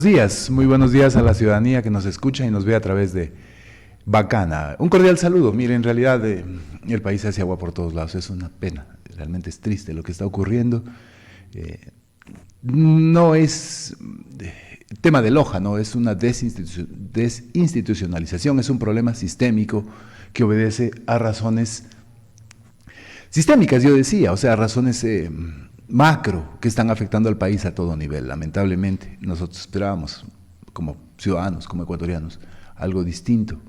Días, muy buenos días a la ciudadanía que nos escucha y nos ve a través de Bacana. Un cordial saludo. Mire, en realidad el país hace agua por todos lados, es una pena, realmente es triste lo que está ocurriendo. No es tema de Loja, no es una desinstitucionalización, es un problema sistémico que obedece a razones sistémicas, yo decía, o sea, razones macro que están afectando al país a todo nivel. Lamentablemente, nosotros esperábamos, como ciudadanos, como ecuatorianos, algo distinto.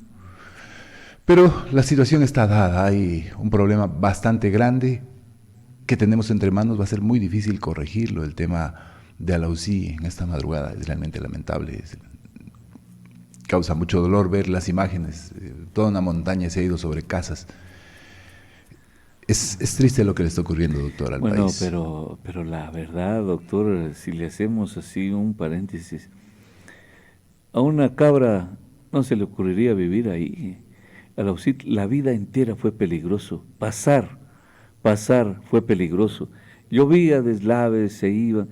Pero la situación está dada, hay un problema bastante grande que tenemos entre manos, va a ser muy difícil corregirlo. El tema de Alausí en esta madrugada es realmente lamentable, causa mucho dolor ver las imágenes, toda una montaña se ha ido sobre casas. Es triste lo que le está ocurriendo, doctor, al país. Pero la verdad, doctor, si le hacemos así un paréntesis, a una cabra no se le ocurriría vivir ahí. A la vida entera fue peligroso. Pasar fue peligroso. Llovía, deslaves, se iban.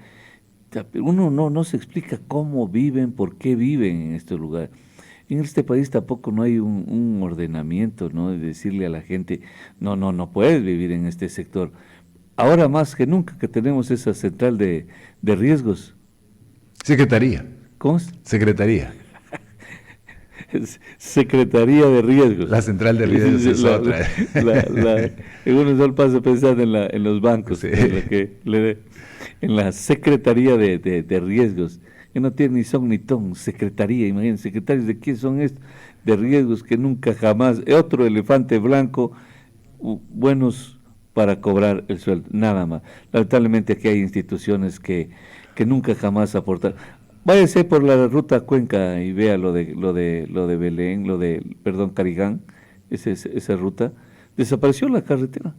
Uno no se explica cómo viven, por qué viven en este lugar. En este país tampoco no hay un ordenamiento, ¿no? De decirle a la gente, no puedes vivir en este sector. Ahora más que nunca que tenemos esa central de riesgos. Secretaría. ¿Cómo es? Secretaría. Secretaría de Riesgos. La central de riesgos es otra. Uno solo pasa pensando en los bancos, Sí. en la Secretaría de Riesgos, que no tiene ni son ni ton, secretaría, imagínense, secretarios de qué son estos, de riesgos que nunca jamás, otro elefante blanco, buenos para cobrar el sueldo, nada más. Lamentablemente aquí hay instituciones que nunca jamás aportan. Váyase por la ruta Cuenca y vea lo de Belén, perdón, Carigán, esa ruta, desapareció la carretera.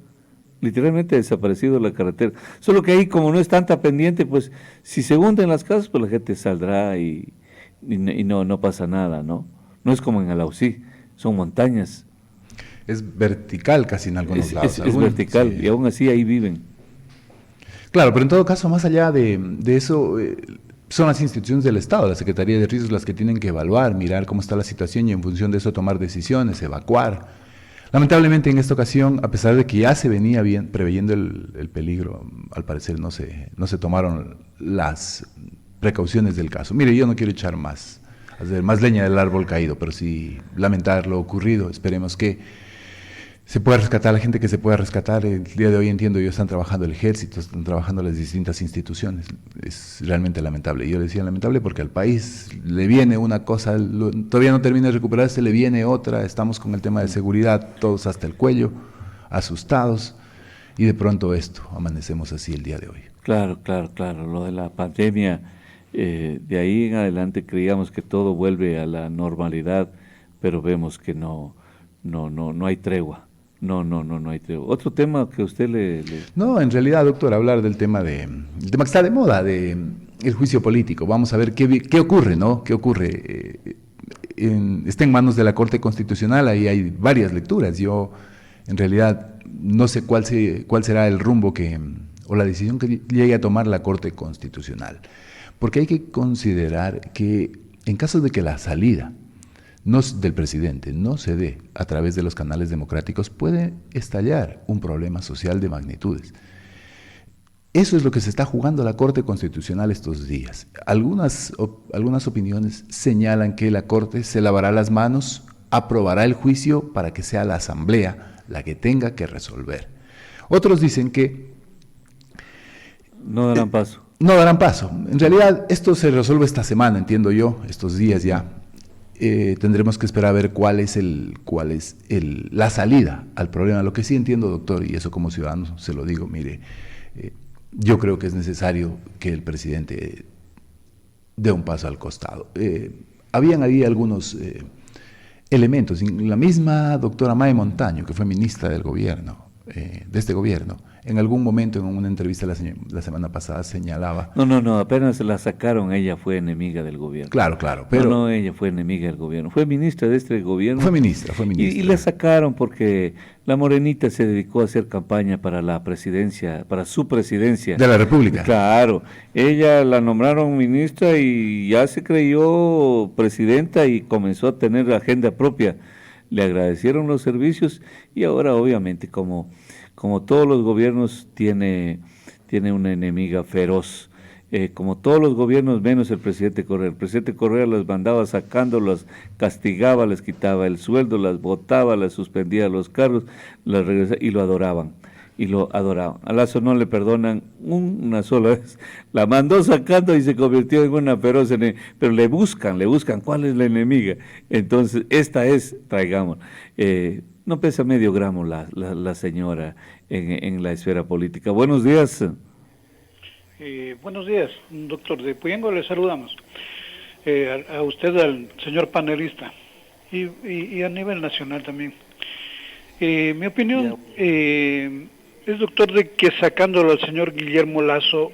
Literalmente ha desaparecido la carretera. Solo que ahí, como no es tanta pendiente, pues si se hunden las casas, pues la gente saldrá y no pasa nada, ¿no? No es como en Alausí, son montañas. Es vertical casi en algunos lados. Es vertical, sí. y aún así ahí viven. Claro, pero en todo caso, más allá de eso, son las instituciones del Estado, la Secretaría de Riesgos, las que tienen que evaluar, mirar cómo está la situación y en función de eso tomar decisiones, evacuar. Lamentablemente en esta ocasión, a pesar de que ya se venía bien preveyendo el peligro, al parecer no se tomaron las precauciones del caso. Mire, yo no quiero echar hacer más leña del árbol caído, pero sí lamentar lo ocurrido. Esperemos que se pueda rescatar a la gente que se pueda rescatar. El día de hoy, entiendo yo, están trabajando el ejército, están trabajando las distintas instituciones. Es realmente lamentable. Yo le decía lamentable porque al país le viene una cosa, todavía no termina de recuperarse, le viene otra. Estamos con el tema de seguridad, todos hasta el cuello, asustados, y de pronto esto, amanecemos así el día de hoy. Claro. Lo de la pandemia, de ahí en adelante creíamos que todo vuelve a la normalidad, pero vemos que no hay tregua. No hay tregua. Otro tema que usted No, en realidad, doctor, hablar el tema que está de moda, el juicio político. Vamos a ver qué ocurre, ¿no? ¿Qué ocurre? Está en manos de la Corte Constitucional, ahí hay varias lecturas. Yo, en realidad, no sé cuál será el rumbo o la decisión que llegue a tomar la Corte Constitucional. Porque hay que considerar que en caso de que la salida del presidente no se dé a través de los canales democráticos, puede estallar un problema social de magnitudes. Eso es lo que se está jugando la Corte Constitucional estos días. Algunas opiniones señalan que la Corte se lavará las manos, aprobará el juicio para que sea la Asamblea la que tenga que resolver. Otros dicen que no darán paso. No darán paso. En realidad, esto se resuelve esta semana, entiendo yo, estos días ya. Tendremos que esperar a ver cuál es la salida al problema. Lo que sí entiendo, doctor, y eso como ciudadano se lo digo, mire, yo creo que es necesario que el presidente dé un paso al costado. Habían ahí algunos elementos. La misma doctora Mae Montaño, que fue ministra del gobierno, de este gobierno. En algún momento, en una entrevista la semana pasada, señalaba... No, apenas la sacaron, ella fue enemiga del gobierno. Claro, pero... No, ella fue enemiga del gobierno. Fue ministra de este gobierno. Fue ministra. Y la sacaron porque la morenita se dedicó a hacer campaña para la presidencia, para su presidencia. De la República. Claro, ella la nombraron ministra y ya se creyó presidenta y comenzó a tener agenda propia. Le agradecieron los servicios y ahora obviamente como todos los gobiernos tiene una enemiga feroz. Como todos los gobiernos menos el presidente Correa. El presidente Correa las mandaba sacando, las castigaba, les quitaba el sueldo, las botaba, las suspendía los cargos, las regresaba y lo adoraban. A Lazo no le perdonan una sola vez. La mandó sacando y se convirtió en una feroz enemiga. Pero le buscan cuál es la enemiga. Entonces, esta es, traigamos. No pesa medio gramo la señora en la esfera política. Buenos días. Buenos días, doctor. De Puyengo le saludamos. A usted, al señor panelista. Y a nivel nacional también. Mi opinión... es, doctor, de que sacándolo al señor Guillermo Lasso,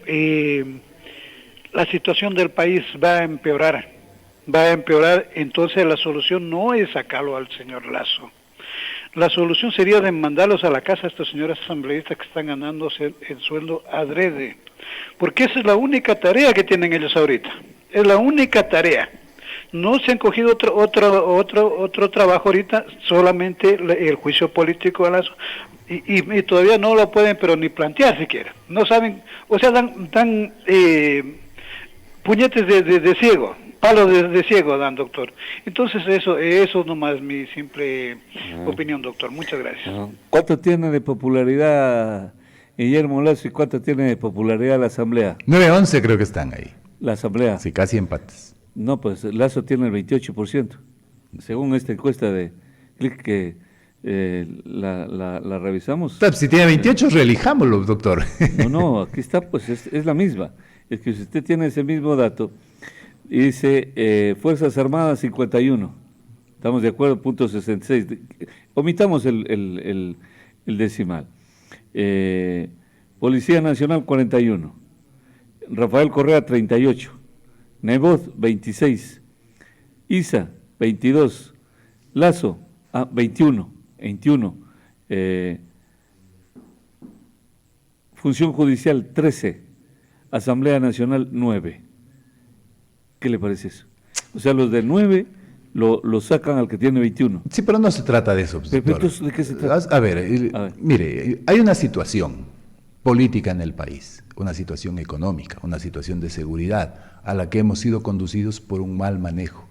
la situación del país va a empeorar, entonces la solución no es sacarlo al señor Lasso. La solución sería de mandarlos a la casa a estos señores asambleístas que están ganándose el sueldo adrede, porque esa es la única tarea que tienen ellos ahorita, es la única tarea. No se han cogido otro trabajo ahorita, solamente el juicio político a Lasso. Y todavía no lo pueden, pero ni plantear siquiera. No saben, o sea, dan puñetes de ciego, palos de ciego dan, doctor. Entonces eso nomás es mi simple opinión, doctor. Muchas gracias. ¿Cuánto tiene de popularidad Guillermo Lasso y cuánto tiene de popularidad la Asamblea? 9-11 creo que están ahí. ¿La Asamblea? Sí, casi empates. No, pues Lasso tiene el 28%, según esta encuesta de Click que la revisamos. Si tiene 28, reelijámoslo, doctor. No, aquí está, pues es la misma. Es que si usted tiene ese mismo dato, dice Fuerzas Armadas 51, estamos de acuerdo, punto 66, omitamos el decimal. Policía Nacional 41, Rafael Correa 38, Nebot 26, Isa 22, Lasso 21, Función Judicial 13, Asamblea Nacional 9. ¿Qué le parece eso? O sea, los del 9 lo sacan al que tiene 21. Sí, pero no se trata de eso. Pero entonces, ¿de qué se trata? A ver, mire, hay una situación política en el país, una situación económica, una situación de seguridad a la que hemos sido conducidos por un mal manejo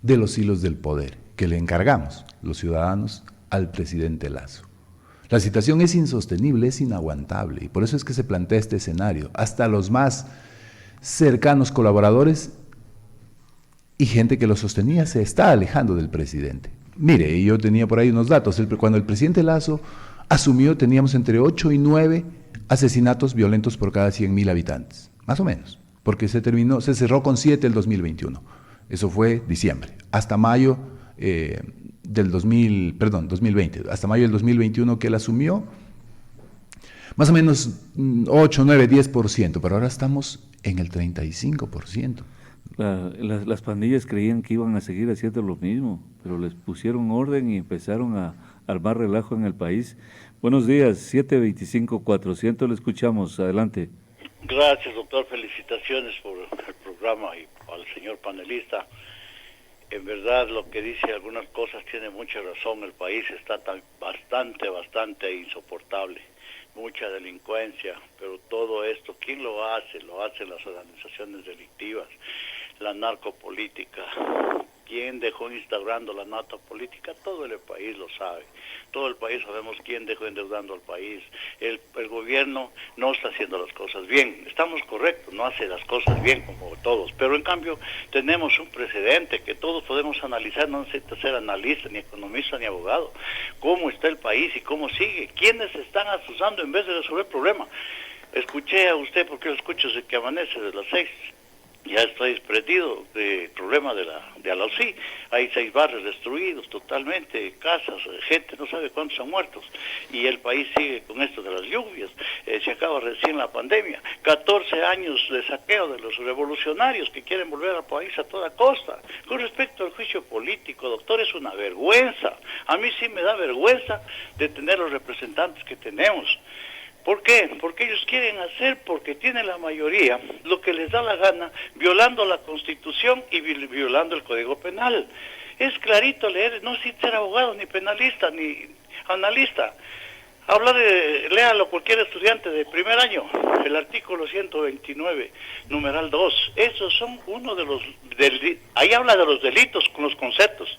de los hilos del poder que le encargamos los ciudadanos al presidente Lasso. La situación es insostenible, es inaguantable y por eso es que se plantea este escenario. Hasta los más cercanos colaboradores y gente que lo sostenía se está alejando del presidente. Mire, yo tenía por ahí unos datos. Cuando el presidente Lasso asumió, teníamos entre 8 y 9 asesinatos violentos por cada 100.000 habitantes, más o menos, porque se cerró con 7 el 2021. Eso fue diciembre. Hasta mayo del 2020, hasta mayo del 2021 que él asumió, más o menos 8, 9, 10%, pero ahora estamos en el 35%. Las pandillas creían que iban a seguir haciendo lo mismo, pero les pusieron orden y empezaron a armar relajo en el país. Buenos días, 725-400, le escuchamos, adelante. Gracias, doctor, felicitaciones por el programa y al señor panelista. En verdad, lo que dice algunas cosas tiene mucha razón, el país está bastante insoportable, mucha delincuencia, pero todo esto, ¿quién lo hace? Lo hacen las organizaciones delictivas, la narcopolítica. ¿Quién dejó instaurando la narcopolítica? Todo el país lo sabe. Todo el país sabemos quién dejó endeudando al país. El gobierno no está haciendo las cosas bien. Estamos correctos, no hace las cosas bien como todos. Pero en cambio tenemos un precedente que todos podemos analizar. No necesita ser analista, ni economista, ni abogado. ¿Cómo está el país y cómo sigue? ¿Quiénes están asusando en vez de resolver el problema? Escuché a usted, porque lo escucho desde que amanece de las 6. Ya estoy desprendido del problema de Alaucín. Potosí, hay 6 barrios destruidos totalmente, casas, gente no sabe cuántos han muertos, y el país sigue con esto de las lluvias. Se acaba recién la pandemia, 14 años de saqueo de los revolucionarios que quieren volver al país a toda costa. Con respecto al juicio político, doctor, es una vergüenza. A mí sí me da vergüenza de tener los representantes que tenemos. ¿Por qué? Porque ellos quieren hacer, porque tienen la mayoría, lo que les da la gana, violando la Constitución y violando el Código Penal. Es clarito leer, no sin ser abogado, ni penalista, ni analista. Léalo cualquier estudiante de primer año, el artículo 129, numeral 2. Esos son uno de los, ahí habla de los delitos con los conceptos.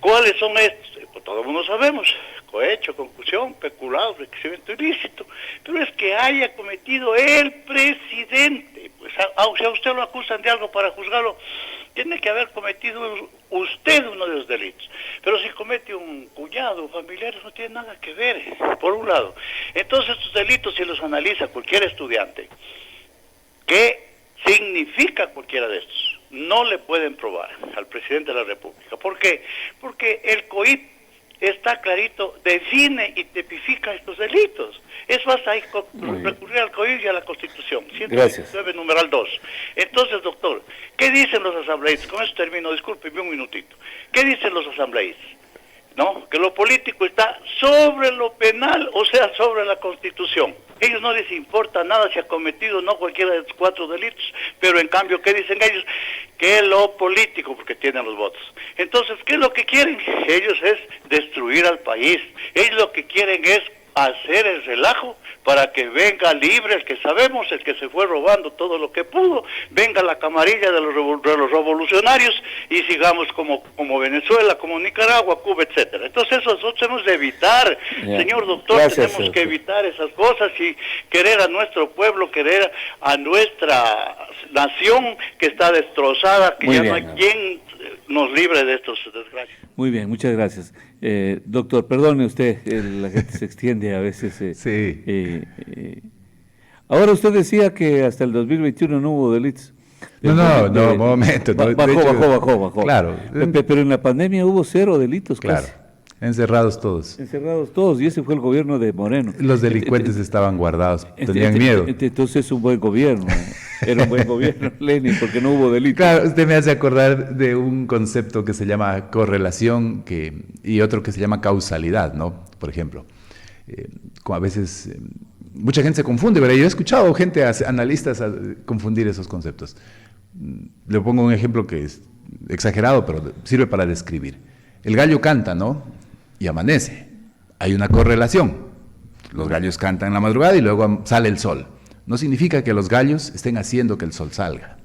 ¿Cuáles son estos? Pues todo el mundo sabemos: cohecho, concusión, peculado, enriquecimiento ilícito. Pero es que haya cometido el presidente, pues si a usted lo acusan de algo para juzgarlo, tiene que haber cometido usted uno de los delitos. Pero si comete un cuñado, un familiar, no tiene nada que ver, por un lado. Entonces estos delitos, si los analiza cualquier estudiante, ¿qué significa cualquiera de estos? No le pueden probar al presidente de la República. ¿Por qué? Porque el COIP está clarito, define y tipifica estos delitos. Es basta ahí recurrir al COIP y a la Constitución. 119, numeral 2. Entonces, doctor, ¿qué dicen los asambleístas? Con eso termino, discúlpeme un minutito. ¿Qué dicen los asambleístas? ¿No? Que lo político está sobre lo penal, o sea, sobre la Constitución. Ellos no les importa nada si ha cometido o no cualquiera de los 4 delitos, pero en cambio, ¿qué dicen ellos? Que lo político, porque tienen los votos. Entonces, ¿qué es lo que quieren? Ellos es destruir al país. Ellos lo que quieren es hacer el relajo para que venga libre el que sabemos, el que se fue robando todo lo que pudo, venga la camarilla de los revolucionarios y sigamos como Venezuela, como Nicaragua, Cuba, etcétera. Entonces eso nosotros tenemos de evitar, señor doctor. Gracias, tenemos que evitar esas cosas y querer a nuestro pueblo, querer a nuestra nación que está destrozada, que ya no hay quien nos libre de estos desgracias. Muy bien, muchas gracias. Doctor, perdone usted, la gente se extiende a veces. Sí. Ahora usted decía que hasta el 2021 no hubo delitos. No, momento. Bajó. Claro. Pero en la pandemia hubo 0 delitos. Claro. Casi. Encerrados todos, y ese fue el gobierno de Moreno. Los delincuentes estaban guardados, tenían miedo. Entonces es un buen gobierno, era un buen gobierno, Lenin, porque no hubo delitos. Claro, usted me hace acordar de un concepto que se llama correlación y otro que se llama causalidad, ¿no? Por ejemplo, a veces mucha gente se confunde, pero yo he escuchado gente, analistas, confundir esos conceptos. Le pongo un ejemplo que es exagerado, pero sirve para describir. El gallo canta, ¿no? Y amanece. Hay una correlación. Los gallos cantan en la madrugada y luego sale el sol. No significa que los gallos estén haciendo que el sol salga.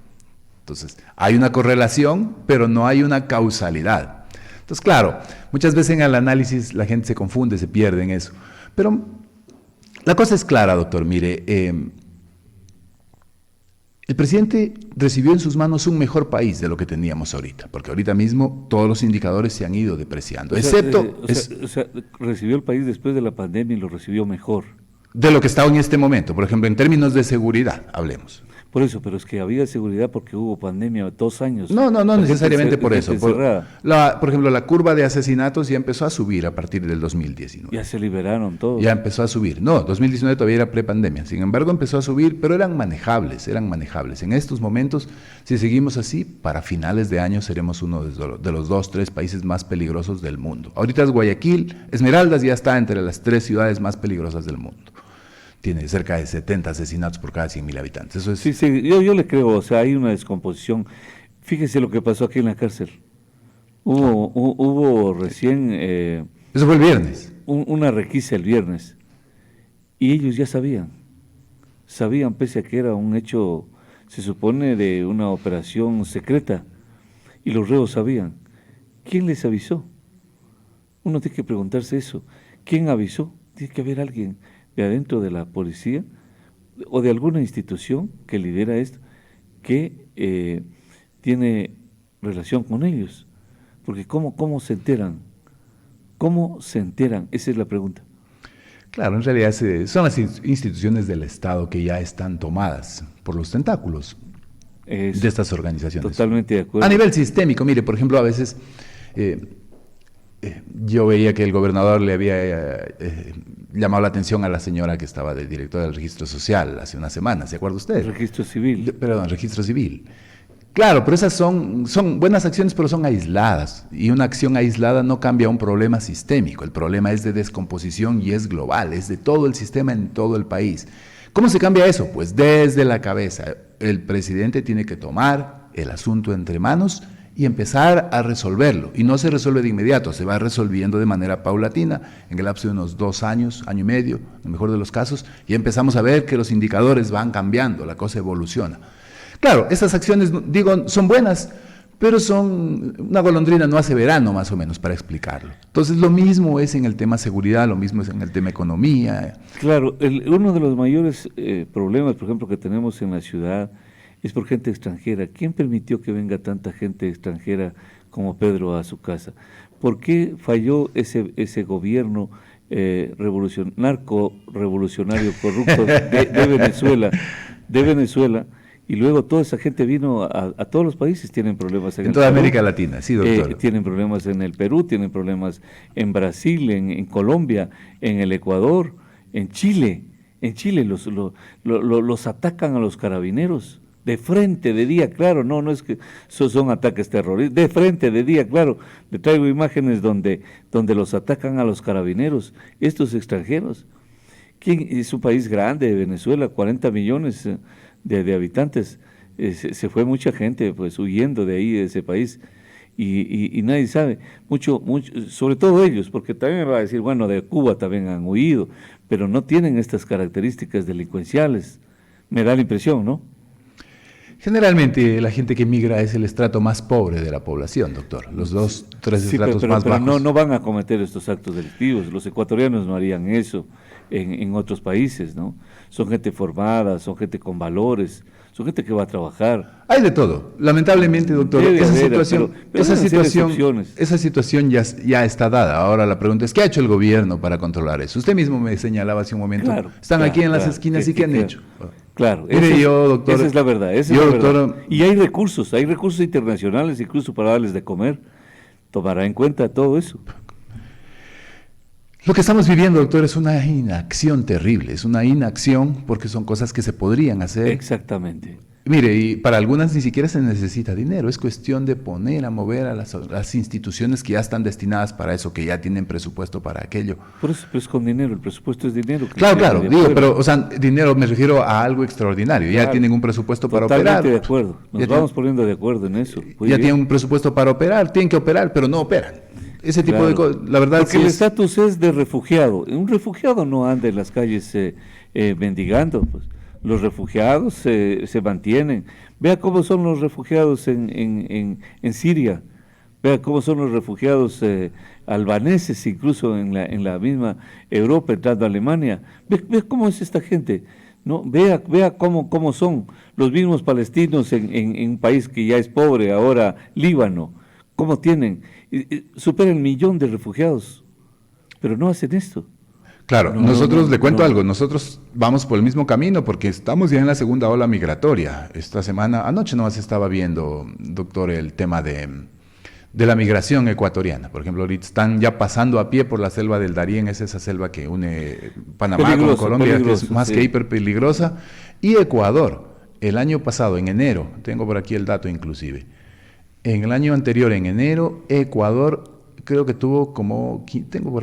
Entonces, hay una correlación, pero no hay una causalidad. Entonces, claro, muchas veces en el análisis la gente se confunde, se pierde en eso. Pero la cosa es clara, doctor. Mire, el presidente recibió en sus manos un mejor país de lo que teníamos ahorita, porque ahorita mismo todos los indicadores se han ido depreciando, excepto... recibió el país después de la pandemia y lo recibió mejor. De lo que está en este momento, por ejemplo, en términos de seguridad, hablemos. Por eso, pero es que había seguridad porque hubo pandemia 2 años. No necesariamente por eso. Por ejemplo, la curva de asesinatos ya empezó a subir a partir del 2019. Ya se liberaron todos. Ya empezó a subir. No, 2019 todavía era prepandemia. Sin embargo, empezó a subir, pero eran manejables. En estos momentos, si seguimos así, para finales de año seremos uno de los 2, 3 países más peligrosos del mundo. Ahorita es Guayaquil, Esmeraldas ya está entre las 3 ciudades más peligrosas del mundo. Tiene cerca de 70 asesinatos por cada 100.000 habitantes. Eso es... Sí, yo le creo, o sea, hay una descomposición. Fíjese lo que pasó aquí en la cárcel. Hubo recién... Eso fue el viernes. Una requisa el viernes. Y ellos ya sabían, pese a que era un hecho, se supone, de una operación secreta. Y los reos sabían. ¿Quién les avisó? Uno tiene que preguntarse eso. ¿Quién avisó? Tiene que haber alguien de adentro de la policía o de alguna institución que lidera esto, que tiene relación con ellos. Porque ¿cómo se enteran? ¿Cómo se enteran? Esa es la pregunta. Claro, en realidad son las instituciones del Estado que ya están tomadas por los tentáculos. de estas organizaciones. Totalmente de acuerdo. A nivel sistémico, mire, por ejemplo, a veces yo veía que el gobernador le había llamado la atención a la señora que estaba de directora del registro social hace una semana, ¿se acuerda usted? Registro civil. Perdón, registro civil. Claro, pero esas son buenas acciones, pero son aisladas. Y una acción aislada no cambia un problema sistémico. El problema es de descomposición y es global, es de todo el sistema en todo el país. ¿Cómo se cambia eso? Pues desde la cabeza. El presidente tiene que tomar el asunto entre manos y empezar a resolverlo. Y no se resuelve de inmediato, se va resolviendo de manera paulatina, en el lapso de unos 2 años, año y medio, en el mejor de los casos, y empezamos a ver que los indicadores van cambiando, la cosa evoluciona. Claro, estas acciones, digo, son buenas, pero una golondrina no hace verano, más o menos, para explicarlo. Entonces, lo mismo es en el tema seguridad, lo mismo es en el tema economía. Claro, uno de los mayores problemas, por ejemplo, que tenemos en la ciudad es por gente extranjera. ¿Quién permitió que venga tanta gente extranjera como Pedro a su casa? ¿Por qué falló ese gobierno narco-revolucionario corrupto de Venezuela? Y luego toda esa gente vino a todos los países, tienen problemas en toda América Latina, sí, doctor. Tienen problemas en el Perú, tienen problemas en Brasil, en Colombia, en el Ecuador, en Chile. En Chile los atacan a los carabineros, de frente, de día, claro, no es que son ataques terroristas, de frente, de día, claro. Le traigo imágenes donde los atacan a los carabineros, estos extranjeros. Es un país grande, Venezuela, 40 millones de habitantes, se fue mucha gente pues huyendo de ahí, de ese país, y nadie sabe, mucho, sobre todo ellos, porque también me va a decir, bueno, de Cuba también han huido, pero no tienen estas características delincuenciales, me da la impresión, ¿no? Generalmente la gente que migra es el estrato más pobre de la población, doctor, los 2, 3 estratos más bajos. No van a cometer estos actos delictivos, los ecuatorianos no harían eso en otros países, ¿no? Son gente formada, son gente con valores, son gente que va a trabajar. Hay de todo. Lamentablemente, doctor, esa situación ya está dada. Ahora la pregunta es, ¿qué ha hecho el gobierno para controlar eso? Usted mismo me señalaba hace un momento, están aquí en las esquinas y ¿qué han hecho? Claro, doctor, esa es la verdad. Y hay recursos internacionales incluso para darles de comer. Tomará en cuenta todo eso. Lo que estamos viviendo, doctor, es una inacción terrible, es una inacción porque son cosas que se podrían hacer. Exactamente. Mire, y para algunas ni siquiera se necesita dinero, es cuestión de poner a mover a las instituciones que ya están destinadas para eso, que ya tienen presupuesto para aquello. Por eso, pero es con dinero, el presupuesto es dinero. Claro, digo, pero, dinero me refiero a algo extraordinario, ya tienen un presupuesto para operar. Totalmente de acuerdo, nos vamos poniendo de acuerdo en eso. Ya tienen un presupuesto para operar, tienen que operar, pero no operan. Ese tipo de cosas, la verdad. Porque el estatus es de refugiado. Un refugiado no anda en las calles mendigando, pues. Los refugiados se mantienen. Vea cómo son los refugiados en Siria. Vea cómo son los refugiados albaneses, incluso en la misma Europa, entrando a Alemania. Vea cómo es esta gente. ¿No? Vea cómo son los mismos palestinos en un país que ya es pobre, ahora Líbano. ¿Cómo tienen? Superan 1 millón de refugiados, pero no hacen esto. Claro, nosotros, le cuento algo, nosotros vamos por el mismo camino porque estamos ya en la segunda ola migratoria. Esta semana, anoche nomás estaba viendo, doctor, el tema de la migración ecuatoriana. Por ejemplo, ahorita están ya pasando a pie por la selva del Darién, es esa selva que une Panamá con Colombia, que es más que hiper peligrosa. Y Ecuador, el año pasado, en enero, tengo por aquí el dato inclusive, en el año anterior, en enero, Ecuador creo que tuvo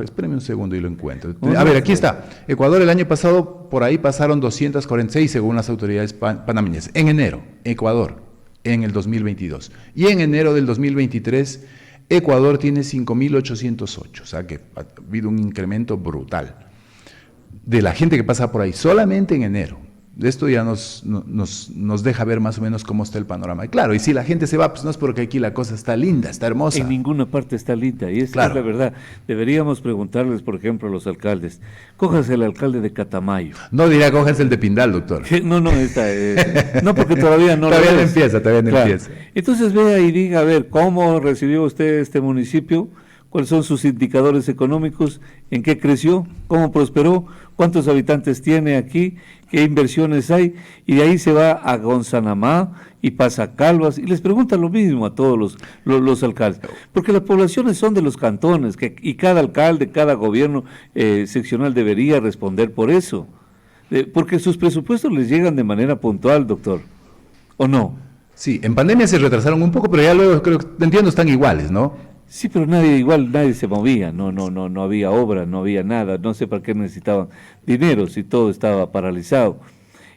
espéreme un segundo y lo encuentro. A ver, aquí está. Ecuador el año pasado, por ahí pasaron 246 según las autoridades panameñas. En enero, Ecuador, en el 2022. Y en enero del 2023, Ecuador tiene 5.808. O sea que ha habido un incremento brutal de la gente que pasa por ahí, solamente en enero. Esto ya nos deja ver más o menos cómo está el panorama. Y claro, y si la gente se va, pues no es porque aquí la cosa está linda, está hermosa. En ninguna parte está linda, y esa es la verdad. Deberíamos preguntarles, por ejemplo, a los alcaldes. Cójase el alcalde de Catamayo. No dirá, cójase el de Pindal, doctor. No, no, porque todavía no empieza. Entonces vea y diga, a ver, ¿cómo recibió usted este municipio? cuáles son sus indicadores económicos, en qué creció, cómo prosperó, cuántos habitantes tiene aquí, qué inversiones hay, y de ahí se va a Gonzanamá y pasa a Calvas, y les pregunta lo mismo a todos los alcaldes, porque las poblaciones son de los cantones, y cada alcalde, cada gobierno seccional debería responder por eso, porque sus presupuestos les llegan de manera puntual, doctor, ¿o no? Sí, en pandemia se retrasaron un poco, pero ya luego creo que, entiendo, están iguales, ¿no? Sí, pero nadie se movía, no había obra, no había nada, no sé para qué necesitaban dinero si todo estaba paralizado.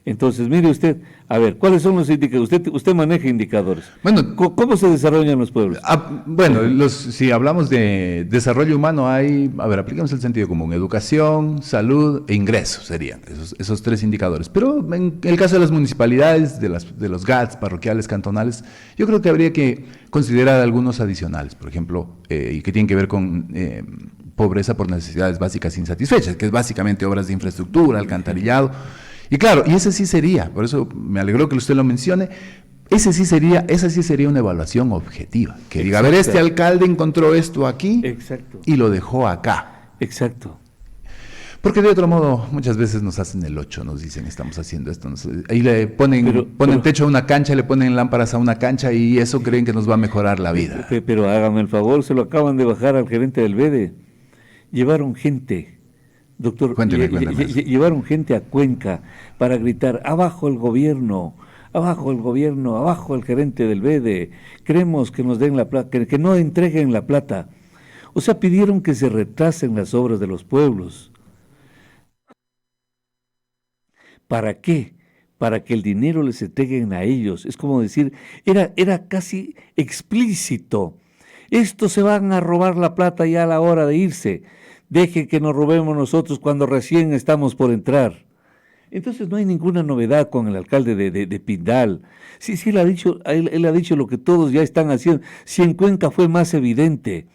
Entonces, mire usted, a ver, ¿cuáles son los indicadores? Usted maneja indicadores. Bueno, ¿Cómo se desarrollan los pueblos? Bueno, si hablamos de desarrollo humano, aplicamos el sentido común: educación, salud e ingresos serían esos 3 indicadores. Pero en el caso de las municipalidades, de los GATS, parroquiales, cantonales, yo creo que habría que considerar algunos adicionales, por ejemplo, y que tienen que ver con pobreza por necesidades básicas insatisfechas, que es básicamente obras de infraestructura, alcantarillado. Y claro, y ese sí sería, por eso me alegró que usted lo mencione, esa sí sería una evaluación objetiva, que diga, a ver, este alcalde encontró esto aquí. Exacto. Y lo dejó acá. Exacto. Porque de otro modo, muchas veces nos hacen el 8, nos dicen, estamos haciendo esto. Ahí le ponen techo a una cancha, le ponen lámparas a una cancha, y eso creen que nos va a mejorar la vida. Pero hágame el favor, se lo acaban de bajar al gerente del BEDE. Llevaron gente... Doctor, Cuénteme. llevaron gente a Cuenca para gritar, abajo el gobierno, abajo el gerente del BEDE, queremos que nos den la plata, que no entreguen la plata. O sea, pidieron que se retrasen las obras de los pueblos. ¿Para qué? Para que el dinero les entreguen a ellos. Es como decir, era casi explícito. Estos se van a robar la plata ya a la hora de irse. Deje que nos robemos nosotros cuando recién estamos por entrar. Entonces no hay ninguna novedad con el alcalde de Pindal. Sí, él ha dicho lo que todos ya están haciendo. Si en Cuenca fue más evidente.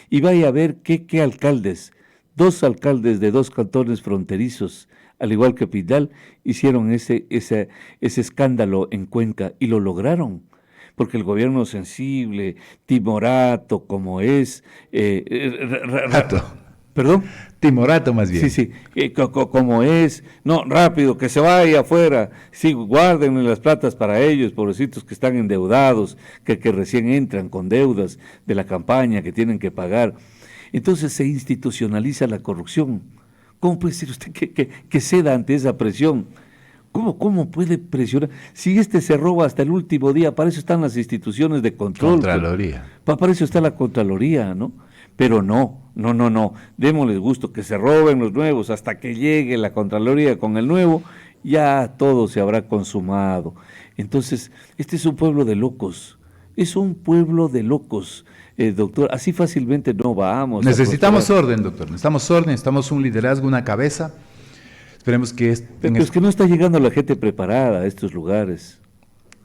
Y vaya a ver qué alcaldes, 2 alcaldes de 2 cantones fronterizos, al igual que Pindal, hicieron ese escándalo en Cuenca y lo lograron. Porque el gobierno sensible, timorato como es... ¿Perdón? Timorato más bien. Sí, como es, no, rápido, que se vaya afuera, sí, guarden las platas para ellos, pobrecitos que están endeudados, que recién entran con deudas de la campaña que tienen que pagar. Entonces se institucionaliza la corrupción. ¿Cómo puede ser usted que ceda ante esa presión? ¿Cómo puede presionar? Si se roba hasta el último día, para eso están las instituciones de control. Contraloría. Para eso está la Contraloría, ¿no? Pero no, démosles gusto que se roben los nuevos hasta que llegue la Contraloría con el nuevo, ya todo se habrá consumado. Entonces, este es un pueblo de locos, doctor, así fácilmente no vamos. Necesitamos orden, doctor, necesitamos un liderazgo, una cabeza. Esperemos que... Pero es que no está llegando la gente preparada a estos lugares.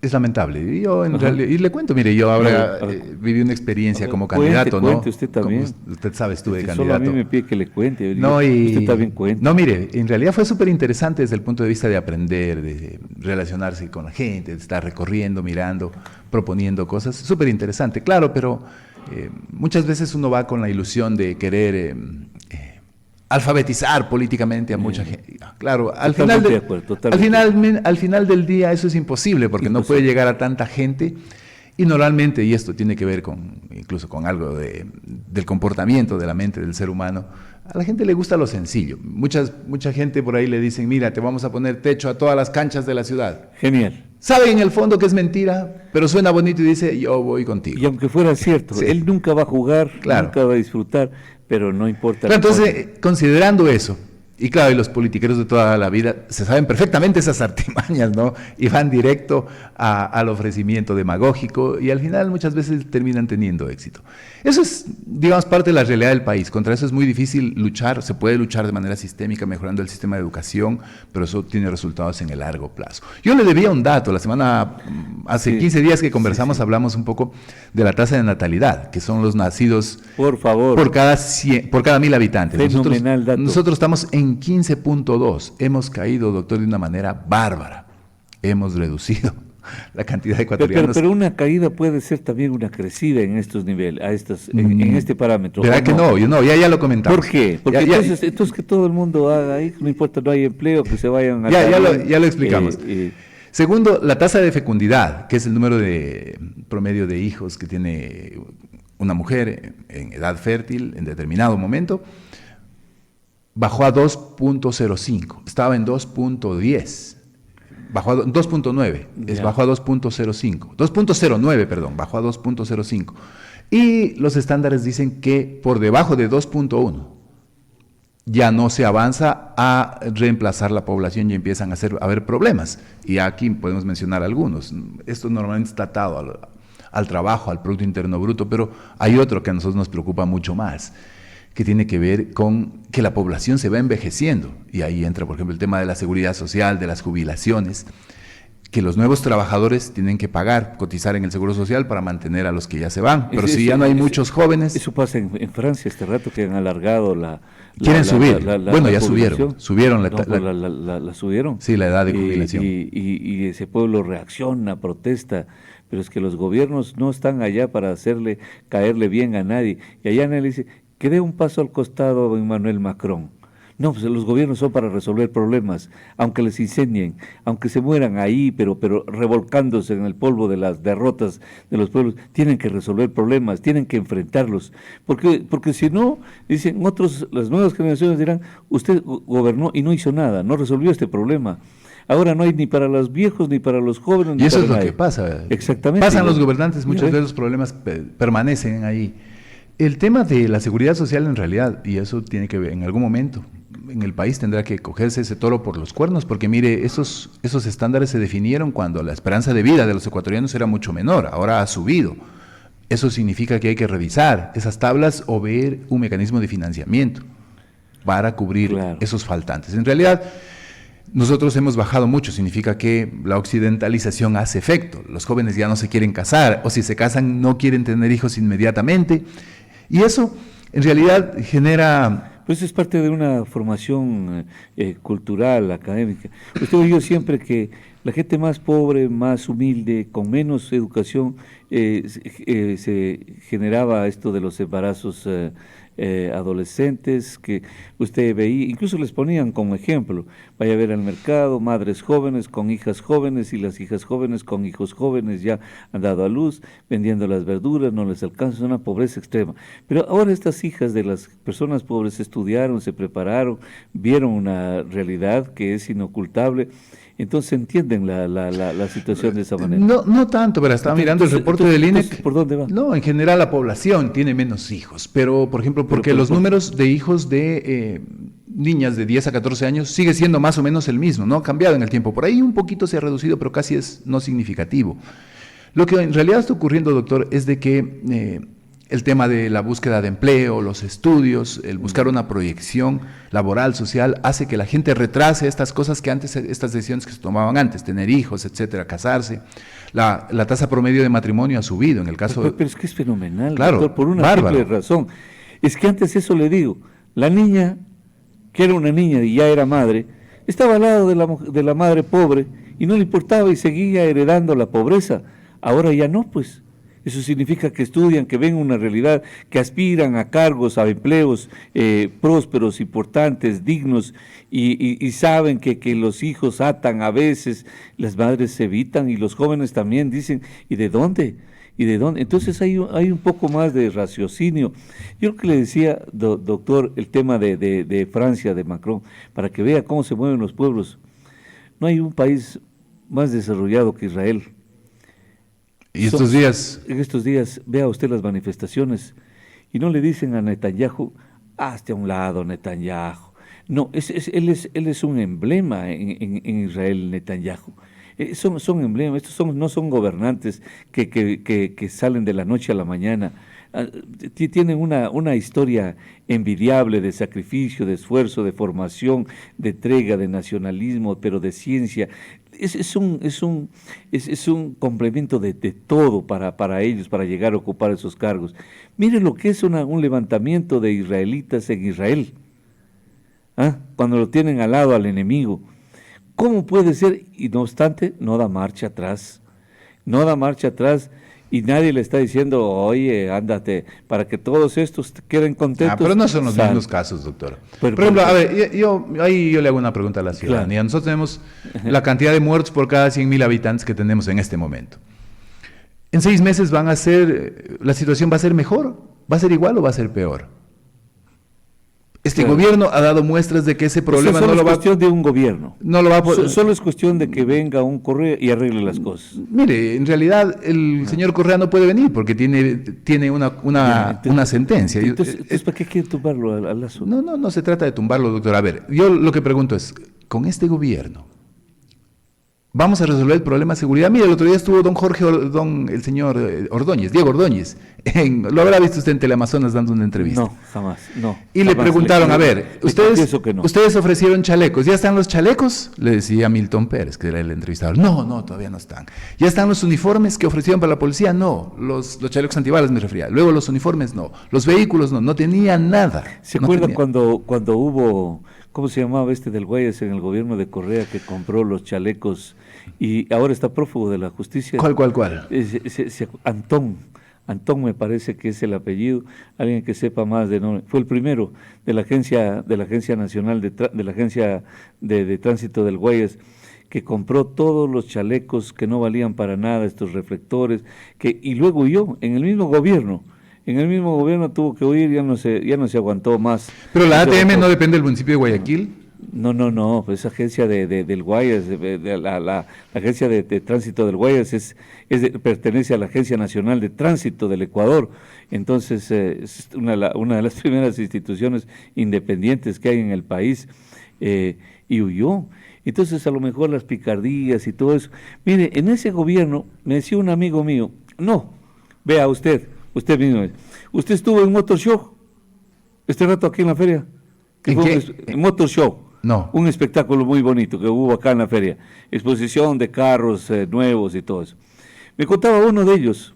Es lamentable. Y le cuento, mire, yo ahora viví una experiencia como candidato, ¿no? Usted también. Como usted sabe, estuve candidato. Solo a mí me pide que le cuente. Usted también cuenta. No, mire, en realidad fue súper interesante desde el punto de vista de aprender, de relacionarse con la gente, de estar recorriendo, mirando, proponiendo cosas. Súper interesante, claro, pero muchas veces uno va con la ilusión de querer... alfabetizar políticamente a mucha gente. Claro, al final del día eso es imposible porque no puede llegar a tanta gente, y normalmente, y esto tiene que ver incluso con algo del comportamiento de la mente del ser humano, a la gente le gusta lo sencillo. Mucha gente por ahí le dicen, mira, te vamos a poner techo a todas las canchas de la ciudad. Genial. Sabe en el fondo que es mentira, pero suena bonito y dice, yo voy contigo. Y aunque fuera cierto, sí. Él nunca va a jugar, nunca va a disfrutar, pero no importa. Pero entonces, considerando eso, y claro, y los politiqueros de toda la vida se saben perfectamente esas artimañas, ¿no? Y van directo al ofrecimiento demagógico, y al final muchas veces terminan teniendo éxito. Eso es, digamos, parte de la realidad del país. Contra eso es muy difícil luchar. Se puede luchar de manera sistémica mejorando el sistema de educación, pero eso tiene resultados en el largo plazo. Yo le debía un dato. Hace 15 días que conversamos, hablamos un poco de la tasa de natalidad, que son los nacidos por cada 1.000 habitantes. Fenomenal dato. Nosotros estamos en 15.2. Hemos caído, doctor, de una manera bárbara. Hemos reducido la cantidad de Pero, ecuatorianos. pero una caída puede ser también una crecida en estos niveles, en este parámetro. ¿Verdad ¿o que no? Ya lo comentamos. ¿Por qué? Porque entonces que todo el mundo haga ahí, no importa, no hay empleo, que se vayan a... Ya lo explicamos. Segundo, la tasa de fecundidad, que es el número de promedio de hijos que tiene una mujer en edad fértil en determinado momento, bajó a 2.05, estaba en 2.10, bajó a 2.9, bajó a 2.05, 2.09, perdón, bajó a 2.05. Y los estándares dicen que por debajo de 2.1 ya no se avanza a reemplazar la población y empiezan a haber problemas. Y aquí podemos mencionar algunos. Esto normalmente está atado al trabajo, al Producto Interno Bruto, pero hay otro que a nosotros nos preocupa mucho más, que tiene que ver con que la población se va envejeciendo. Y ahí entra, por ejemplo, el tema de la seguridad social, de las jubilaciones, que los nuevos trabajadores tienen que pagar, cotizar en el Seguro Social para mantener a los que ya se van. Pero si ya no hay muchos jóvenes... Eso pasa en Francia este rato, que han alargado quieren subir. Bueno, ya subieron la subieron. Sí, la edad de jubilación. Y ese pueblo reacciona, protesta, pero es que los gobiernos no están allá para caerle bien a nadie. Y allá nadie le dice, que dé un paso al costado Emmanuel Macron. No, pues los gobiernos son para resolver problemas, aunque les incendien, aunque se mueran ahí, pero revolcándose en el polvo de las derrotas de los pueblos, tienen que resolver problemas, tienen que enfrentarlos, porque si no, dicen las nuevas generaciones dirán, usted gobernó y no hizo nada, no resolvió este problema. Ahora no hay ni para los viejos, ni para los jóvenes, ni para nadie. Y eso es lo nadie. que pasa. Exactamente. Pasan los gobernantes, muchos de esos problemas permanecen ahí. El tema de la seguridad social en realidad, y eso tiene que ver en algún momento, en el país tendrá que cogerse ese toro por los cuernos, porque mire, esos estándares se definieron cuando la esperanza de vida de los ecuatorianos era mucho menor, ahora ha subido. Eso significa que hay que revisar esas tablas o ver un mecanismo de financiamiento para cubrir esos faltantes. En realidad, nosotros hemos bajado mucho, significa que la occidentalización hace efecto. Los jóvenes ya no se quieren casar, o si se casan no quieren tener hijos inmediatamente, y eso en realidad genera... Pues es parte de una formación cultural, académica. Usted oyó siempre que la gente más pobre, más humilde, con menos educación, se generaba esto de los embarazos adolescentes, que usted veía, incluso les ponían como ejemplo, vaya a ver al mercado, madres jóvenes con hijas jóvenes, y las hijas jóvenes con hijos jóvenes ya han dado a luz, vendiendo las verduras, no les alcanza, es una pobreza extrema. Pero ahora estas hijas de las personas pobres estudiaron, se prepararon, vieron una realidad que es inocultable, entonces entienden la situación de esa manera. No tanto, pero estaba mirando el reporte del INEC. ¿Por dónde va? No, en general la población tiene menos hijos, pero por ejemplo, porque los números de hijos de niñas de 10 a 14 años sigue siendo más o menos el mismo, no ha cambiado en el tiempo. Por ahí un poquito se ha reducido, pero casi es no significativo. Lo que en realidad está ocurriendo, doctor, es de que el tema de la búsqueda de empleo, los estudios, el buscar una proyección laboral, social, hace que la gente retrase estas cosas que antes, estas decisiones que se tomaban antes, tener hijos, etcétera, casarse. La tasa promedio de matrimonio ha subido en el caso pero es que es fenomenal, claro, doctor, por una simple razón. Es que antes eso le digo, la niña, que era una niña y ya era madre, estaba al lado de la madre pobre y no le importaba y seguía heredando la pobreza. Ahora ya no, pues. Eso significa que estudian, que ven una realidad, que aspiran a cargos, a empleos prósperos, importantes, dignos, y saben que los hijos atan a veces, las madres se evitan, y los jóvenes también dicen, ¿y de dónde? ¿Y de dónde? Entonces hay un poco más de raciocinio. Yo lo que le decía, doctor, el tema de Francia, de Macron, para que vea cómo se mueven los pueblos. No hay un país más desarrollado que Israel. ¿Y estos días? En estos días, vea usted las manifestaciones y no le dicen a Netanyahu, hazte a un lado, Netanyahu. No, él es un emblema en Israel, Netanyahu. Son emblemas, estos no son gobernantes que salen de la noche a la mañana. Tienen una historia envidiable de sacrificio, de esfuerzo, de formación, de entrega, de nacionalismo, pero de ciencia. Es un complemento de todo para ellos, para llegar a ocupar esos cargos. Miren lo que es un levantamiento de israelitas en Israel, cuando lo tienen al lado al enemigo. ¿Cómo puede ser? Y no obstante, no da marcha atrás. no da marcha atrás y nadie le está diciendo, oye, ándate, para que todos estos queden contentos. Pero no son los sal. mismos casos, doctor. Pero, por ejemplo, a ver, yo le hago una pregunta a la ciudadanía. Claro. Nosotros tenemos la cantidad de muertos por cada 100.000 habitantes que tenemos en este momento. En 6 meses la situación va a ser mejor, va a ser igual o va a ser peor. Este Claro. gobierno ha dado muestras de que ese problema Eso no solo lo es va cuestión de un gobierno. no lo va a poder. Solo es cuestión de que venga un Correa y arregle las cosas. Mire, en realidad el señor Correa no puede venir porque tiene una sentencia. Entonces, ¿para qué quiere tumbarlo al Lazo? No se trata de tumbarlo, doctor. A ver, yo lo que pregunto es, con este gobierno, ¿vamos a resolver el problema de seguridad? Mire, el otro día estuvo el señor Ordóñez, Diego Ordóñez, lo habrá visto usted en Teleamazonas dando una entrevista. No, jamás, no. Y le jamás. preguntaron, a ver, confieso que no. ustedes ofrecieron chalecos, ¿ya están los chalecos? Le decía Milton Pérez, que era el entrevistador. No, todavía no están. ¿Ya están los uniformes que ofrecieron para la policía? No, los chalecos antibalas me refería. Luego los uniformes no, los vehículos no tenían nada. ¿Se no acuerda tenía. cuando hubo, ¿cómo se llamaba este del Guayas en el gobierno de Correa que compró los chalecos y ahora está prófugo de la justicia? ¿Cuál? Antón me parece que es el apellido, alguien que sepa más de nombre. Fue el primero de la agencia nacional de la agencia de tránsito del Guayas, que compró todos los chalecos que no valían para nada, estos reflectores, y luego huyó en el mismo gobierno. En el mismo gobierno tuvo que huir, ya no se aguantó más. Pero la Se ATM bajó. no depende del municipio de Guayaquil. No, pues esa agencia del Guayas, la agencia de tránsito del Guayas pertenece a la Agencia Nacional de Tránsito del Ecuador. Entonces es una de las primeras instituciones independientes que hay en el país, y huyó. Entonces a lo mejor las picardías y todo eso. Mire, en ese gobierno me decía un amigo mío, no, vea usted mismo, usted estuvo en Motor Show este rato aquí en la feria. ¿En qué? En Motor Show. No. Un espectáculo muy bonito que hubo acá en la feria. Exposición de carros nuevos y todo eso. Me contaba uno de ellos.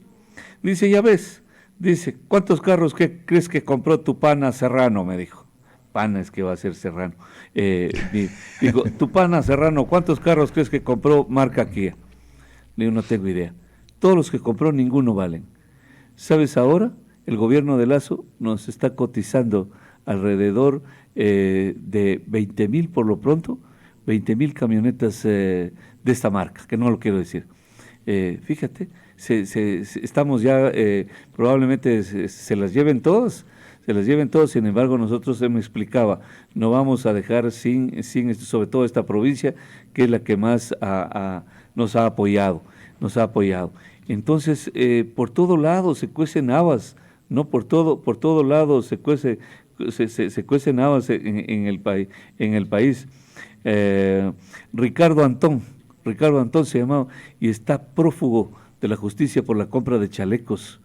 Dice, ya ves, dice, ¿cuántos carros crees que compró tu pana Serrano? Me dijo. Pana es que va a ser Serrano. Digo, tu pana Serrano, ¿cuántos carros crees que compró marca Kia? Le digo, no tengo idea. Todos los que compró, ninguno valen. ¿Sabes ahora? El gobierno de Lazo nos está cotizando alrededor de 20.000 por lo pronto, 20.000 camionetas de esta marca, que no lo quiero decir. Fíjate, estamos ya, probablemente se las lleven todos, sin embargo nosotros, me explicaba, no vamos a dejar sin sobre todo esta provincia, que es la que más nos ha apoyado. Entonces, por todo lado se cuecen habas, no por todo lado se cuecen habas en el país. Ricardo Antón se llamaba y está prófugo de la justicia por la compra de chalecos.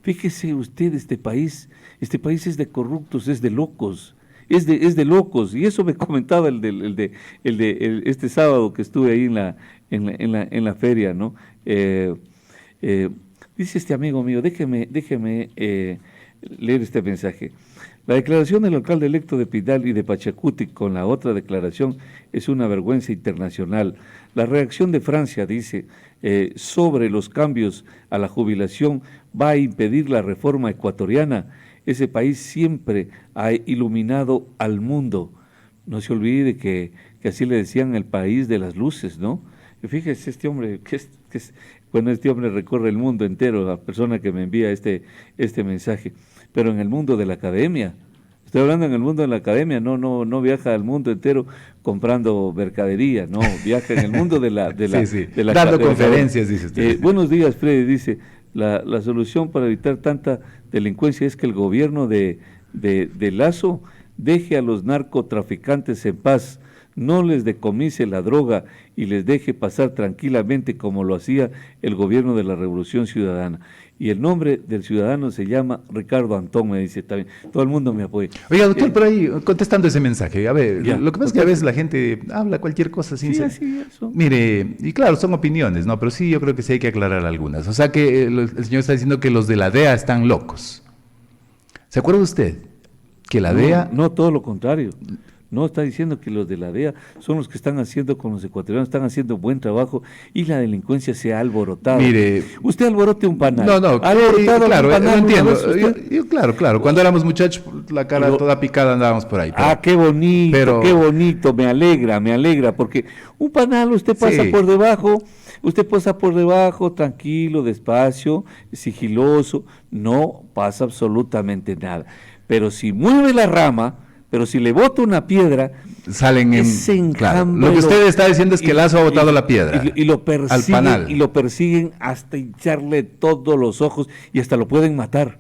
Fíjese usted, este país es de corruptos, es de locos, es de locos, y eso me comentaba este sábado que estuve ahí en la feria, ¿no? Dice este amigo mío, déjeme leer este mensaje. La declaración del alcalde electo de Pidal y de Pachacuti con la otra declaración es una vergüenza internacional. La reacción de Francia, dice, sobre los cambios a la jubilación va a impedir la reforma ecuatoriana. Ese país siempre ha iluminado al mundo. No se olvide que así le decían el país de las luces, ¿no? Fíjese, este hombre, este hombre recorre el mundo entero, la persona que me envía este mensaje, pero en el mundo de la academia. Estoy hablando en el mundo de la academia, no viaja al mundo entero comprando mercadería, no, viaja en el mundo de la dando conferencias, dice usted. Buenos días, Freddy, dice, la solución para evitar tanta delincuencia es que el gobierno de Lazo deje a los narcotraficantes en paz, no les decomise la droga y les deje pasar tranquilamente como lo hacía el gobierno de la Revolución Ciudadana. Y el nombre del ciudadano se llama Ricardo Antón, me dice también. Todo el mundo me apoya. Oiga, doctor, por ahí, contestando ese mensaje, a ver, Ya, lo que pasa es que a veces la gente habla cualquier cosa sin Sí, ser... así, eso. Mire, y claro, son opiniones, ¿no? Pero sí, yo creo que sí hay que aclarar algunas. O sea que el señor está diciendo que los de la DEA están locos. ¿Se acuerda usted que la DEA... No, todo lo contrario. No, está diciendo que los de la DEA son los que están haciendo con los ecuatorianos, están haciendo buen trabajo y la delincuencia se ha alborotado. Mire, usted alborote un panal. No, ¿Ha alborotado claro, algún panal lo entiendo. una vez usted? Yo, claro. Cuando éramos muchachos, la cara Pero- toda picada andábamos por ahí. Qué bonito, pero- qué bonito, me alegra, porque un panal usted pasa Sí. por debajo, tranquilo, despacio, sigiloso, no pasa absolutamente nada. Pero si mueve la rama, pero si le bota una piedra, salen ese claro. enjambre Lo que usted está diciendo es que Lazo ha botado la piedra y lo al panal. persiguen hasta hincharle todos los ojos y hasta lo pueden matar.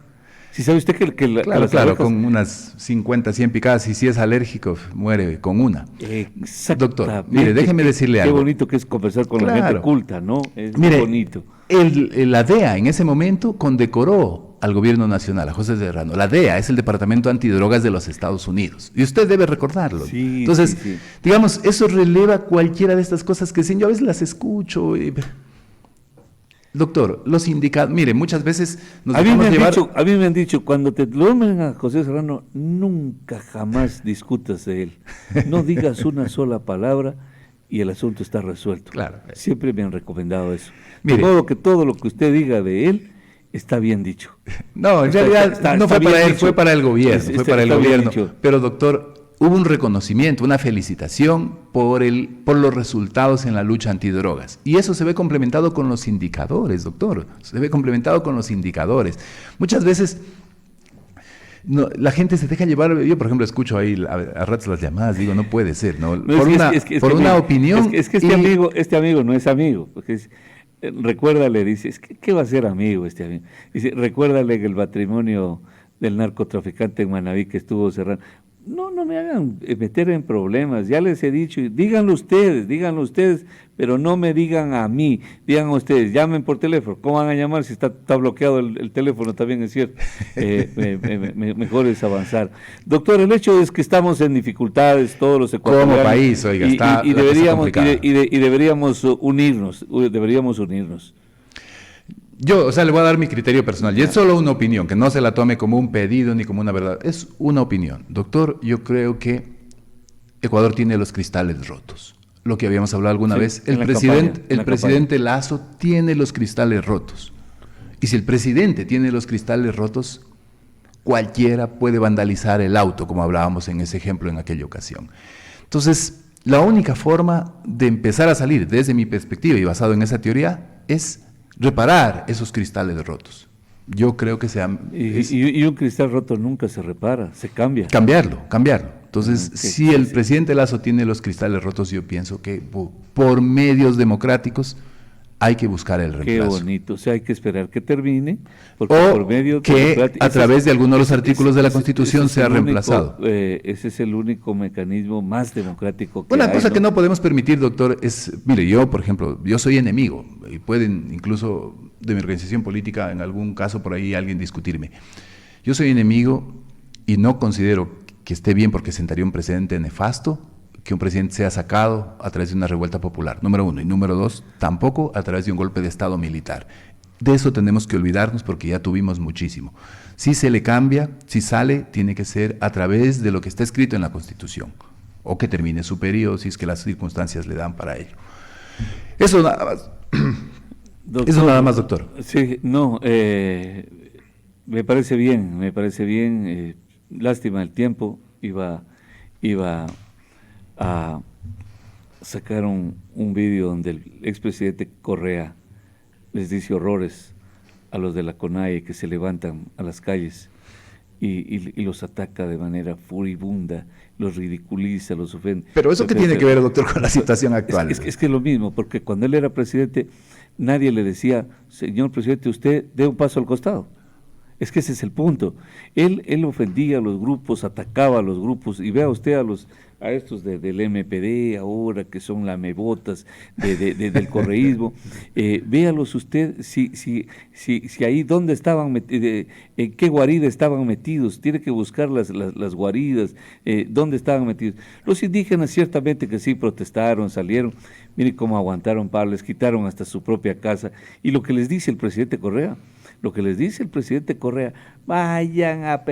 Si sabe usted que Claro, las abejas- con unas 50, 100 picadas, y si es alérgico, muere con una. Exactamente. Doctor, mire, déjeme decirle algo. Qué bonito que es conversar con la Claro. gente culta, ¿no? Es Mire, muy bonito. la DEA en ese momento condecoró al gobierno nacional, a José Serrano. La DEA es el Departamento Antidrogas de los Estados Unidos. Y usted debe recordarlo. Sí, Entonces, sí. digamos, eso releva cualquiera de estas cosas que dicen. Yo a veces las escucho. Doctor, los sindicatos, mire, muchas veces nos A mí me dejamos han dicho, cuando te nombren a José Serrano, nunca jamás discutas de él. No digas una sola palabra y el asunto está resuelto. Claro. Siempre me han recomendado eso. Mire. De modo que todo lo que usted diga de él está bien dicho. No, en Está- realidad está- no está fue para bien él, dicho. fue para el gobierno, Está- fue para el está bien gobierno. dicho. Pero doctor, hubo un reconocimiento, una felicitación por los resultados en la lucha antidrogas. Y eso se ve complementado con los indicadores, doctor. Se ve complementado con los indicadores. Muchas veces la gente se deja llevar. Yo, por ejemplo, escucho ahí a ratos las llamadas, digo, no puede ser, ¿no? No, Por una, por una mire, opinión. Es que este amigo no es amigo. Porque recuérdale, dice, ¿qué va a ser amigo este amigo? Dice, recuérdale que el matrimonio del narcotraficante en Manabí que estuvo cerrado. No me hagan meter en problemas, ya les he dicho, díganlo ustedes, pero no me digan a mí, digan ustedes, llamen por teléfono. ¿Cómo van a llamar si está bloqueado el teléfono? También es cierto. Mejor es avanzar. Doctor, el hecho es que estamos en dificultades todos los ecuatorianos. Como país, oiga, está y la cosa deberíamos, complicada. y deberíamos unirnos. Yo, le voy a dar mi criterio personal, y es solo una opinión, que no se la tome como un pedido ni como una verdad, es una opinión. Doctor, yo creo que Ecuador tiene los cristales rotos. Lo que habíamos hablado alguna Sí, vez, en la campaña, en la presidente Lazo tiene los cristales rotos. Y si el presidente tiene los cristales rotos, cualquiera puede vandalizar el auto, como hablábamos en ese ejemplo en aquella ocasión. Entonces, la única forma de empezar a salir, desde mi perspectiva y basado en esa teoría, es reparar esos cristales rotos. Yo creo que Y un cristal roto nunca se repara, se cambia. cambiarlo. Entonces, Ok, si el presidente Lazo tiene los cristales rotos, yo pienso que por medios democráticos hay que buscar el Qué reemplazo. bonito, o sea, hay que esperar que termine, porque O por medio que a través de alguno de los artículos de la ese- Constitución ese es sea el único, reemplazado. ese es el único mecanismo más democrático que Una hay, cosa que no podemos permitir, doctor, es, mire, yo, por ejemplo, yo soy enemigo, y pueden incluso de mi organización política, en algún caso por ahí alguien discutirme. Yo soy enemigo y no considero que esté bien porque sentaría un precedente nefasto que un presidente sea sacado a través de una revuelta popular, número uno. Y número dos, tampoco a través de un golpe de Estado militar. De eso tenemos que olvidarnos porque ya tuvimos muchísimo. Si se le cambia, si sale, tiene que ser a través de lo que está escrito en la Constitución, o que termine su periodo si es que las circunstancias le dan para ello. Eso nada más. Doctor, Eso nada más, doctor. Sí, no, me parece bien, lástima el tiempo, iba a sacar un vídeo donde el expresidente Correa les dice horrores a los de la CONAIE que se levantan a las calles y los ataca de manera furibunda, los ridiculiza, los ofende. Pero eso qué tiene que ver, doctor, con la situación actual. Es que es lo mismo, porque cuando él era presidente, nadie le decía, señor presidente, usted dé un paso al costado. Es que ese es el punto. Él ofendía a los grupos, atacaba a los grupos, y vea usted a estos del MPD ahora, que son lamebotas del correísmo, véalos usted, si ahí dónde estaban, en qué guarida estaban metidos, tiene que buscar las guaridas, dónde estaban metidos. Los indígenas ciertamente que sí protestaron, salieron, miren cómo aguantaron, les quitaron hasta su propia casa, y lo que les dice el presidente Correa, lo que les dice el presidente Correa, vayan a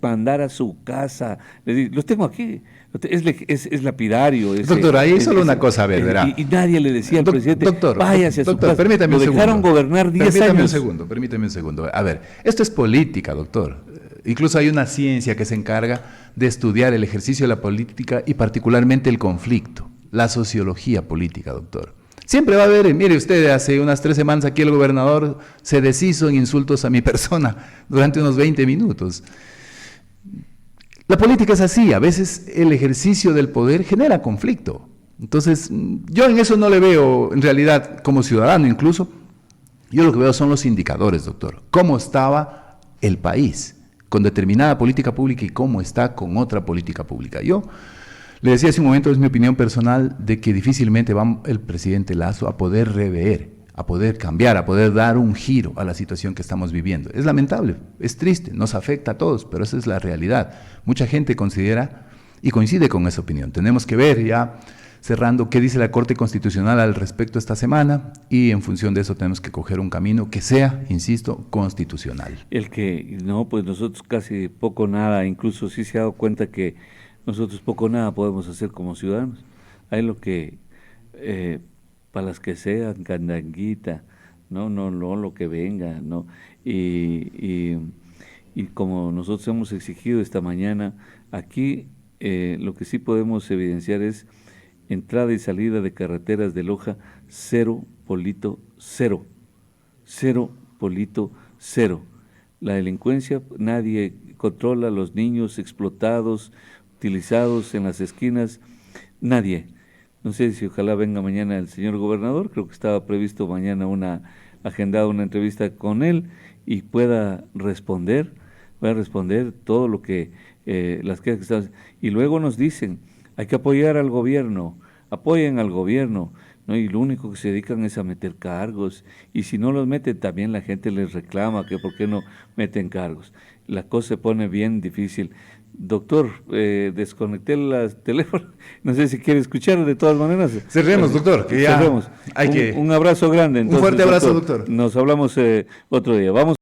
mandar a su casa. Los tengo aquí, es lapidario. Doctor, ahí solo una cosa, a ver, verá. Y nadie le decía al presidente, doctor, váyase a su casa. Permítame lo un segundo. dejaron gobernar 10 años. Permítame un segundo. A ver, esto es política, doctor. Incluso hay una ciencia que se encarga de estudiar el ejercicio de la política y particularmente el conflicto, la sociología política, doctor. Siempre va a haber, mire usted, hace unas 3 semanas aquí el gobernador se deshizo en insultos a mi persona durante unos 20 minutos. La política es así, a veces el ejercicio del poder genera conflicto. Entonces, yo en eso no le veo, en realidad, como ciudadano incluso, yo lo que veo son los indicadores, doctor. ¿Cómo estaba el país con determinada política pública y cómo está con otra política pública? Yo le decía hace un momento, es mi opinión personal, de que difícilmente va el presidente Lasso a poder rever, a poder cambiar, a poder dar un giro a la situación que estamos viviendo. Es lamentable, es triste, nos afecta a todos, pero esa es la realidad. Mucha gente considera y coincide con esa opinión. Tenemos que ver ya, cerrando, qué dice la Corte Constitucional al respecto esta semana y en función de eso tenemos que coger un camino que sea, insisto, constitucional. Pues nosotros casi poco nada, incluso sí se ha dado cuenta que nosotros poco nada podemos hacer como ciudadanos. Hay lo que, para las que sean, candanguita, no, lo que venga, ¿no? Y como nosotros hemos exigido esta mañana, aquí lo que sí podemos evidenciar es entrada y salida de carreteras de Loja, 0, Polito, 0. 0, Polito, 0. La delincuencia, nadie controla, los niños explotados, utilizados en las esquinas, nadie. No sé si ojalá venga mañana el señor gobernador, creo que estaba previsto mañana agendada una entrevista con él y pueda responder todo lo que las quejas que están. Y luego nos dicen, hay que apoyar al gobierno, apoyen al gobierno, ¿no? Y lo único que se dedican es a meter cargos, y si no los meten también la gente les reclama que por qué no meten cargos. La cosa se pone bien difícil. Doctor, desconecté el teléfono, no sé si quiere escuchar de todas maneras. Cerremos, doctor, que ya cerremos. hay Un abrazo grande. Entonces, un fuerte abrazo, doctor. Nos hablamos otro día. Vamos.